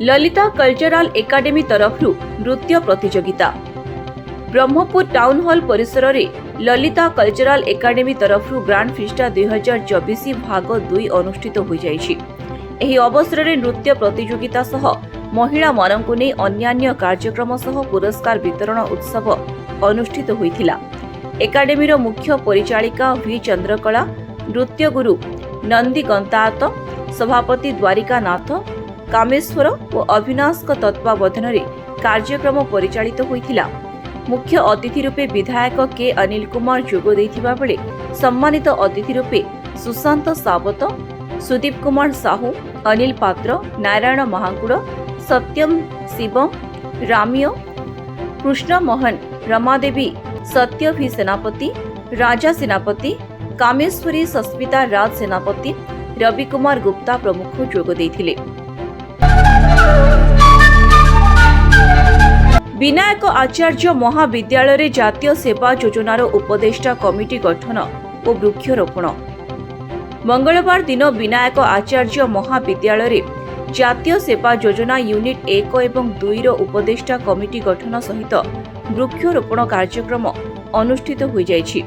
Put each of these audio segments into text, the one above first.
Lalita cultural academy तरफरु नृत्य प्रतियोगिता Brahmapur town hall परिसर रे ललिता कल्चरल एकाडेमी तरफरु ग्रांड फिस्टा 2024 भाग 2 अनुष्ठित हो जाइछि। एही अवसर रे नृत्य प्रतियोगिता सह महिला माननकु नै अन्यान्य कार्यक्रम सह पुरस्कार वितरण उत्सव अनुष्ठित होइथिला। एकाडेमी मुख्य परिचालिका वी चंद्रकला, नृत्य गुरु नंदी गंतात, सभापति द्वारिका नाथ कामेश्वर और अविनाश तत्वावधान रे कार्यक्रम परिचालित होइथिला। मुख्य अतिथि रूपे विधायक के अनिल कुमार जोग दैथिबा बेले सम्मानित अतिथि रूपे सुशांत सावत, सुदीप कुमार साहू, अनिल पात्र, नारायण महाकुड़, सत्यम शिवम, रामियो, कृष्ण मोहन, रमादेवी, सत्य भी सेनापति, राजा सेनापति, कामेश्वरी सस्मिता राज सेनापति, रवि कुमार गुप्ता प्रमुख जोग दैथिले। विनायक आचार्य महाविद्यालय जातीय सेवा योजनार उपदेष्टा कमिटी गठन और वृक्षरोपण। मंगलवार दिन विनायक आचार्य महाविद्यालय जातीय सेवा योजना यूनिट 1 एवं 2 रो उपदेष्टा कमिटी गठन सहित वृक्षरोपण कार्यक्रम अनुष्ठित हो जाइछि।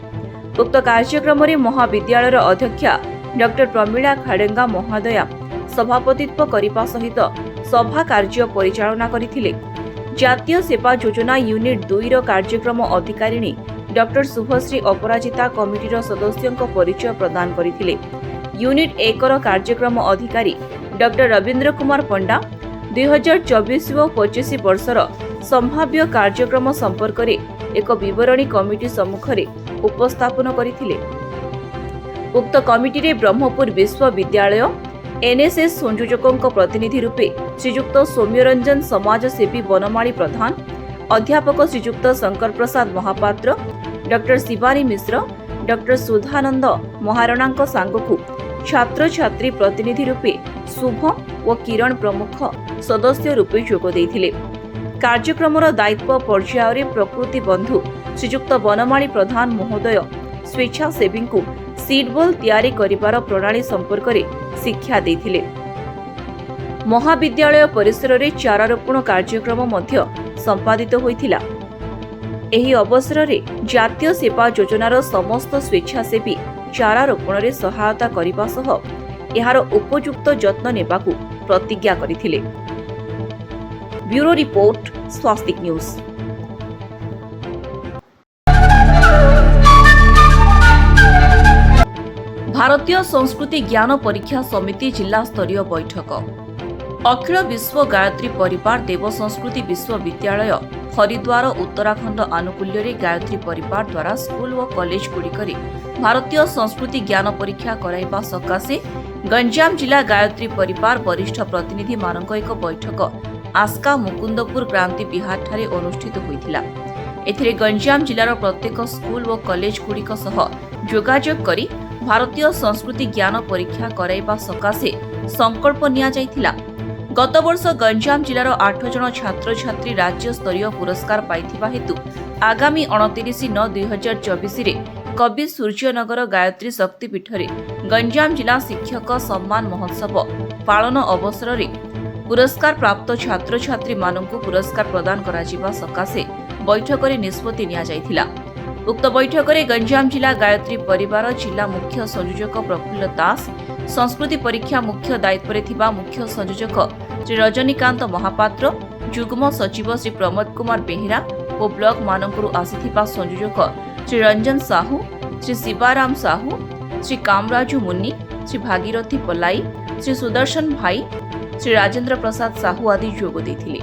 उक्त कार्यक्रम में महाविद्यालय अध्यक्षा डॉक्टर प्रमीला खाडेंगा महोदया सभापतित्व करने सहित सभा कार्य परिचालना करथिले। जातीय सेवा योजना यूनिट 2 रो कार्यक्रम अधिकारिणी डॉक्टर शुभश्री अपराजिता कमिटीर सदस्यों परिचय प्रदान करथिले। यूनिट 1 रो कार्यक्रम अधिकारी डॉक्टर रविंद्र कुमार पंडा 2024 व 25 वर्षर संभाव्य कार्यक्रम संपर्क रे एक विवरणी कमिटी सम्मुखरे उपस्थापन करथिले। उक्त कमिटी रे ब्रह्मपुर विश्वविद्यालय एनएसएस संयोजकों प्रतिनिधि रूपे श्रीजुक्त सौम्यरंजन समाजसेवी बनमाली प्रधान, अध्यापक श्रीजुक्त शंकर प्रसाद महापात्र, डॉक्टर शिवानी मिश्र, डॉक्टर सुधानंद महाराणा सांगकु छात्र छात्री प्रतिनिधि रूपे शुभम और किरण प्रमुख सदस्य रूपे जोग दैथिले। कार्यक्रमर दायित्व पर्याय रे प्रकृति बंधु श्रीजुक्त बनमाली प्रधान महोदय स्वेच्छासेवी को सीडबॉल तैयारी करिबार प्रणाली संपर्क रे शिक्षा देथिले। महाविद्यालय परिसर रे चारारोपण कार्यक्रम मध्य संपादित होइथिला। एही अवसर रे जातीय सेवा योजनार समस्त स्वेच्छासेवी चारारोपण रे सहायता करिबा सह एहार उपयुक्त जत्न नेबाकू प्रतिज्ञा करिथिले। ब्यूरो रिपोर्ट स्वास्तिक न्यूज। भारतीय संस्कृति ज्ञान परीक्षा समिति जिला स्तरीय बैठक। अखिल विश्व गायत्री परिवार देव संस्कृति विश्वविद्यालय हरिद्वार उत्तराखंड आनुकूल्य रे गायत्री परिवार द्वारा स्कूल व कॉलेज गुड़िकरे भारतीय संस्कृति ज्ञान परीक्षा कराइबा सकाशे गंजाम जिला गायत्री परिवार वरिष्ठ प्रतिनिधि मानक एक बैठक आस्का मुकुंदपुर क्रांति विहार ठारे अनुष्ठित होइथिला। एथिरे गंजाम जिलार प्रत्येक स्कूल व कॉलेज गुड़िक सह जोगाजोग करी भारतीय संस्कृति ज्ञान परीक्षा कराइबा सकाशे संकल्प निया जाइथिला। गत वर्ष गंजाम जिलार 8 जन छात्र छात्री राज्य स्तरीय पुरस्कार पाइथिबा हेतु आगामी 29/9/2024 रे कवि सूर्यनगर गायत्री शक्तिपीठ रे गंजाम जिला शिक्षक सम्मान महोत्सव पालन अवसर रे पुरस्कार प्राप्त छात्र छात्री माननकु पुरस्कार प्रदान कराजिबा सकाशे बैठक रे निष्पत्ति निया जाइथिला। उक्त बैठक में गंजाम जिला गायत्री परिवार जिला मुख्य संयोजक प्रफुल्ल दास, संस्कृति परीक्षा मुख्य दायित्व रे थिबा मुख्य संयोजक श्री रजनीकांत महापात्र, जुग्म सचिव श्री प्रमोद कुमार बेहेरा और ब्लॉक मानकरू आसीथिबा संयोजक श्री रंजन साहू, श्री शिवाराम साहू, श्री कामराजू मुन्नी, श्री भागीरथी पलाई, श्री सुदर्शन भाई, श्री राजेंद्र प्रसाद साहू आदि जोग दैथिले।